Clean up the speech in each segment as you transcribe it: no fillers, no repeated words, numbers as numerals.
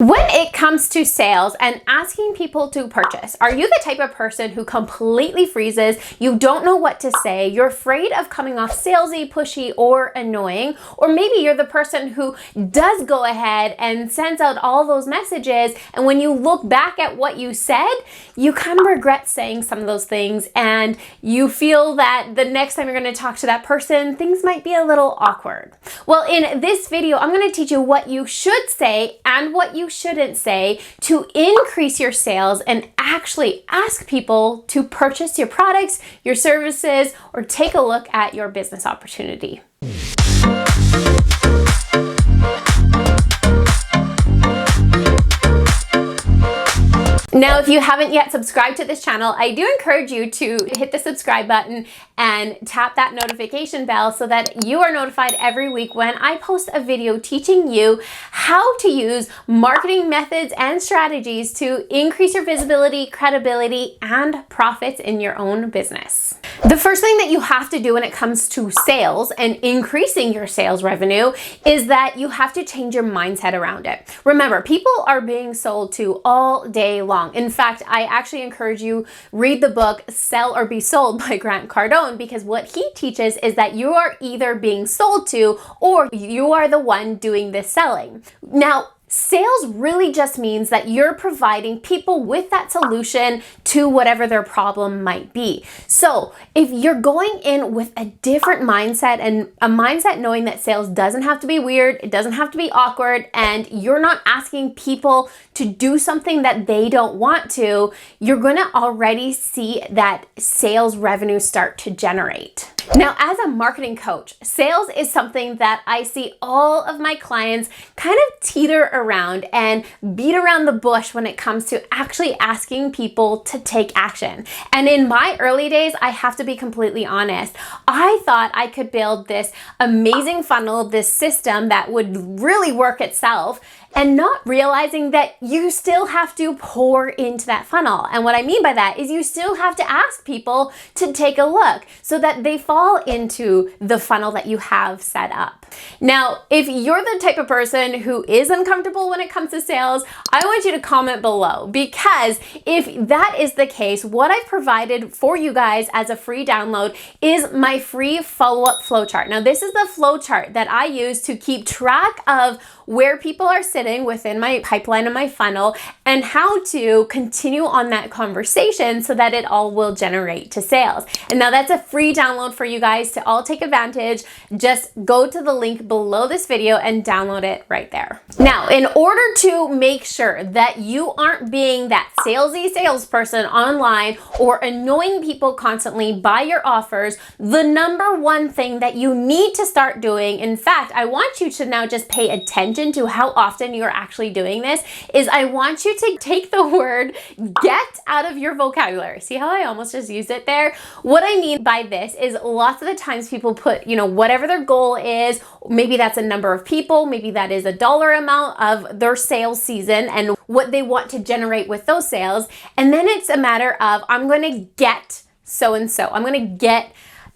When it comes to sales and asking people to purchase, are you the type of person who completely freezes? You don't know what to say. You're afraid of coming off salesy, pushy, or annoying. Or maybe you're the person who does go ahead and sends out all those messages. And when you look back at what you said, you kind of regret saying some of those things. And you feel that the next time you're going to talk to that person, things might be a little awkward. Well, in this video, I'm going to teach you what you should say and what you shouldn't say to increase your sales and actually ask people to purchase your products, your services, or take a look at your business opportunity. Now, if you haven't yet subscribed to this channel, I do encourage you to hit the subscribe button and tap that notification bell so that you are notified every week when I post a video teaching you how to use marketing methods and strategies to increase your visibility, credibility, and profits in your own business. The first thing that you have to do when it comes to sales and increasing your sales revenue is that you have to change your mindset around it. Remember, people are being sold to all day long. In fact, I actually encourage you read the book Sell or Be Sold by Grant Cardone, because what he teaches is that you are either being sold to or you are the one doing the selling. Now, sales really just means that you're providing people with that solution to whatever their problem might be. So if you're going in with a different mindset and a mindset knowing that sales doesn't have to be weird, it doesn't have to be awkward, and you're not asking people to do something that they don't want to, you're gonna already see that sales revenue start to generate. Now, as a marketing coach, sales is something that I see all of my clients kind of teeter around and beat around the bush when it comes to actually asking people to take action. And in my early days, I have to be completely honest, I thought I could build this amazing funnel, this system that would really work itself, and not realizing that you still have to pour into that funnel. And what I mean by that is you still have to ask people to take a look so that they fall into the funnel that you have set up. Now, if you're the type of person who is uncomfortable when it comes to sales, I want you to comment below, because if that is the case, what I've provided for you guys as a free download is my free follow-up flowchart. Now, this is the flowchart that I use to keep track of where people are sitting within my pipeline and my funnel and how to continue on that conversation so that it all will generate to sales. And now that's a free download for you guys to all take advantage. Just go to the link below this video and download it right there. Now, in order to make sure that you aren't being that salesy salesperson online or annoying people constantly by your offers, the number one thing that you need to start doing, in fact, I want you to now just pay attention to how often you're actually doing this, is I want you to take the word get out of your vocabulary. See how I almost just used it there? What I mean by this is lots of the times people put, whatever their goal is, maybe that's a number of people, maybe that is a dollar amount of their sales season and what they want to generate with those sales. And then it's a matter of, I'm going to get so-and-so. I'm going to get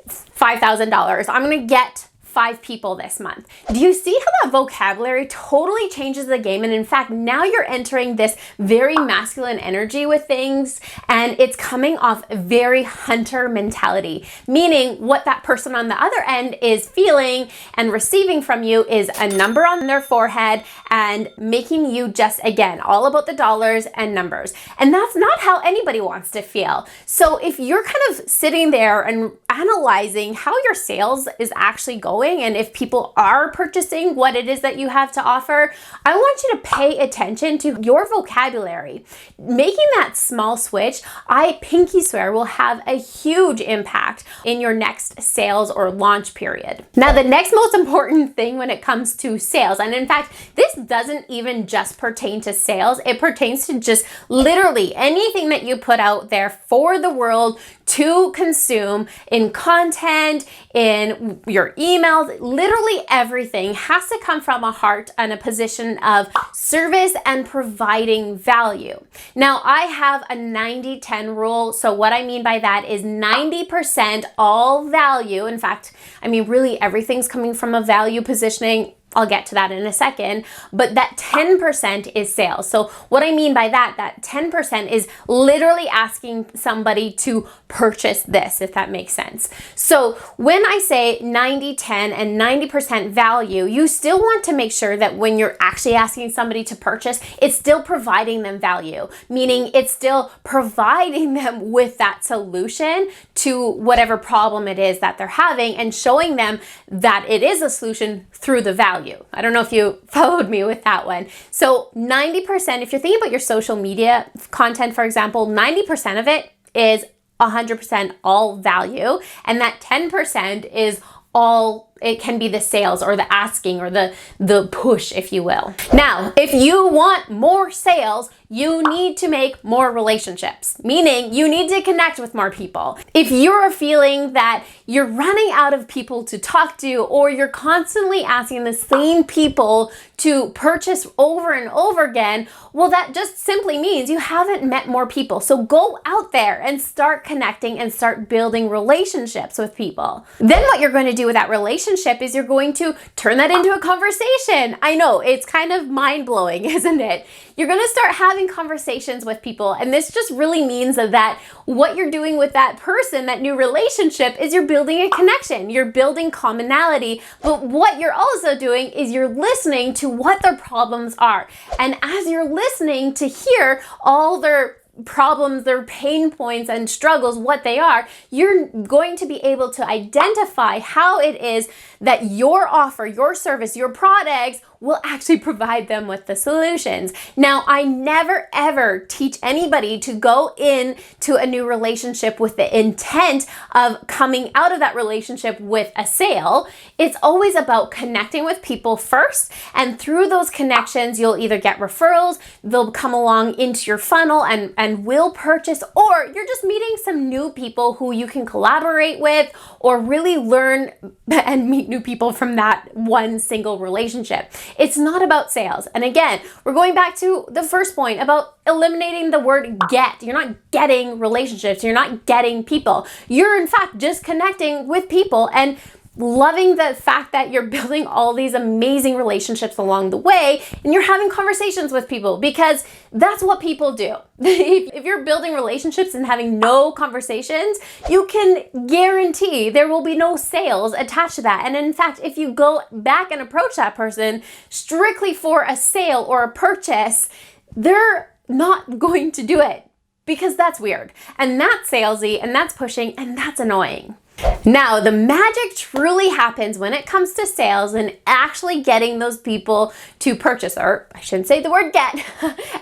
$5,000. I'm going to get 5 people this month. Do you see how that vocabulary totally changes the game? And in fact, now you're entering this very masculine energy with things, and it's coming off very hunter mentality, meaning what that person on the other end is feeling and receiving from you is a number on their forehead and making you just, again, all about the dollars and numbers. And that's not how anybody wants to feel. So if you're kind of sitting there and analyzing how your sales is actually going, and if people are purchasing what it is that you have to offer, I want you to pay attention to your vocabulary. Making that small switch, I pinky swear, will have a huge impact in your next sales or launch period. Now, the next most important thing when it comes to sales, and in fact, this doesn't even just pertain to sales, it pertains to just literally anything that you put out there for the world to consume in content, in your emails, literally everything has to come from a heart and a position of service and providing value. Now, I have a 90-10 rule. So what I mean by that is 90% all value. In fact, I mean, really everything's coming from a value positioning. I'll get to that in a second, but that 10% is sales. So what I mean by that 10% is literally asking somebody to purchase this, if that makes sense. So when I say 90, 10, and 90% value, you still want to make sure that when you're actually asking somebody to purchase, it's still providing them value, meaning it's still providing them with that solution to whatever problem it is that they're having and showing them that it is a solution through the value. I don't know if you followed me with that one. So 90%, if you're thinking about your social media content, for example, 90% of it is 100% all value. And that 10% is all, it can be the sales or the asking or the push, if you will. Now, if you want more sales, you need to make more relationships, meaning you need to connect with more people. If you're feeling that you're running out of people to talk to, or you're constantly asking the same people to purchase over and over again, well, that just simply means you haven't met more people. So go out there and start connecting and start building relationships with people. Then what you're going to do with that relationship is you're going to turn that into a conversation. I know, it's kind of mind-blowing, isn't it? You're going to start having conversations with people, and this just really means that what you're doing with that person, that new relationship, is you're building a connection, you're building commonality, but what you're also doing is you're listening to what their problems are. And as you're listening to hear all their problems, their pain points and struggles, what they are, you're going to be able to identify how it is that your offer, your service, your products will actually provide them with the solutions. Now, I never ever teach anybody to go into a new relationship with the intent of coming out of that relationship with a sale. It's always about connecting with people first, and through those connections, you'll either get referrals, they'll come along into your funnel and will purchase, or you're just meeting some new people who you can collaborate with or really learn and meet new people from that one single relationship. It's not about sales. And again, we're going back to the first point about eliminating the word get. You're not getting relationships. You're not getting people. You're in fact just connecting with people and loving the fact that you're building all these amazing relationships along the way, and you're having conversations with people, because that's what people do. If you're building relationships and having no conversations, you can guarantee there will be no sales attached to that. And in fact, if you go back and approach that person strictly for a sale or a purchase, they're not going to do it, because that's weird, and that's salesy, and that's pushing, and that's annoying. Now, the magic truly happens when it comes to sales and actually getting those people to purchase, or I shouldn't say the word get,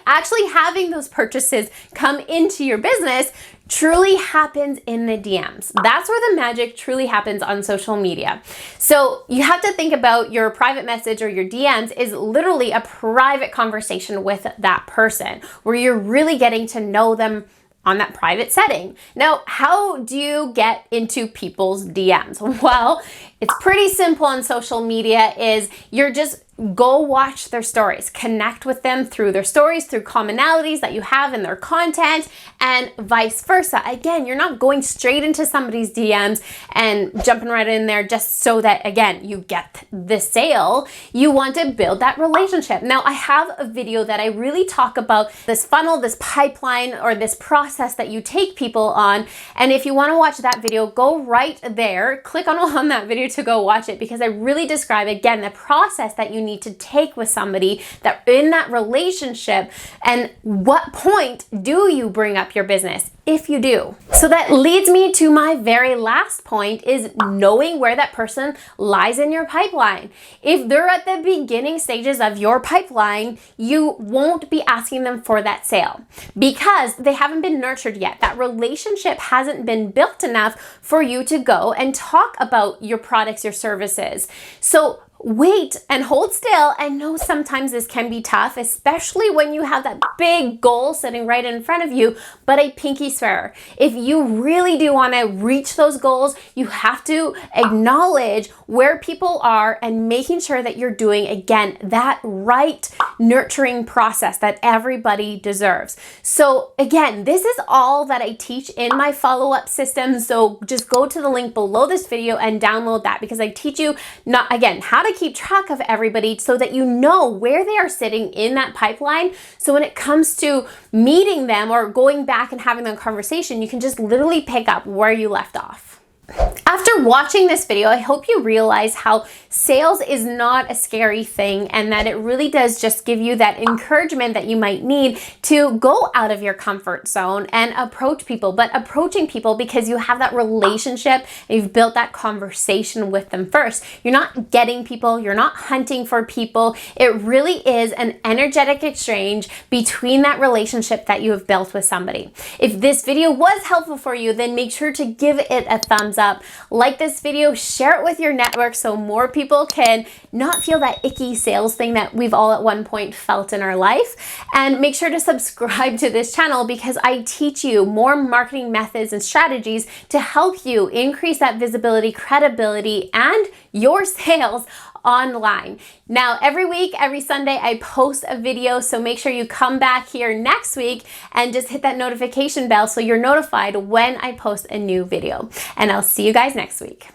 actually having those purchases come into your business truly happens in the DMs. That's where the magic truly happens on social media. So you have to think about your private message or your DMs is literally a private conversation with that person where you're really getting to know them on that private setting. Now, how do you get into people's DMs? Well, it's pretty simple on social media. Is you're just go watch their stories, connect with them through their stories, through commonalities that you have in their content, and vice versa. Again, you're not going straight into somebody's DMs and jumping right in there just so that, again, you get the sale. You want to build that relationship. Now, I have a video that I really talk about this funnel, this pipeline, or this process that you take people on. And if you want to watch that video, go right there, click on that video to go watch it, because I really describe, again, the process that you need to take with somebody that in that relationship, and what point do you bring up your business if you do. So that leads me to my very last point, is knowing where that person lies in your pipeline. If they're at the beginning stages of your pipeline, you won't be asking them for that sale because they haven't been nurtured yet. That relationship hasn't been built enough for you to go and talk about your products, your services. So wait and hold still. I know sometimes this can be tough, especially when you have that big goal sitting right in front of you, but I pinky swear, if you really do want to reach those goals, you have to acknowledge where people are and making sure that you're doing, again, that right nurturing process that everybody deserves. So again, this is all that I teach in my follow-up system. So just go to the link below this video and download that, because I teach you, not again, how to to keep track of everybody so that you know where they are sitting in that pipeline. So when it comes to meeting them or going back and having that conversation, you can just literally pick up where you left off. After watching this video, I hope you realize how sales is not a scary thing and that it really does just give you that encouragement that you might need to go out of your comfort zone and approach people, but approaching people because you have that relationship and you've built that conversation with them first. You're not getting people, you're not hunting for people. It really is an energetic exchange between that relationship that you have built with somebody. If this video was helpful for you, then make sure to give it a thumbs up. Like this video, share it with your network so more people can not feel that icky sales thing that we've all at one point felt in our life. And make sure to subscribe to this channel because I teach you more marketing methods and strategies to help you increase that visibility, credibility, and your sales online. Now, every week, every Sunday, I post a video, so make sure you come back here next week and just hit that notification bell so you're notified when I post a new video. And I'll see you guys next week.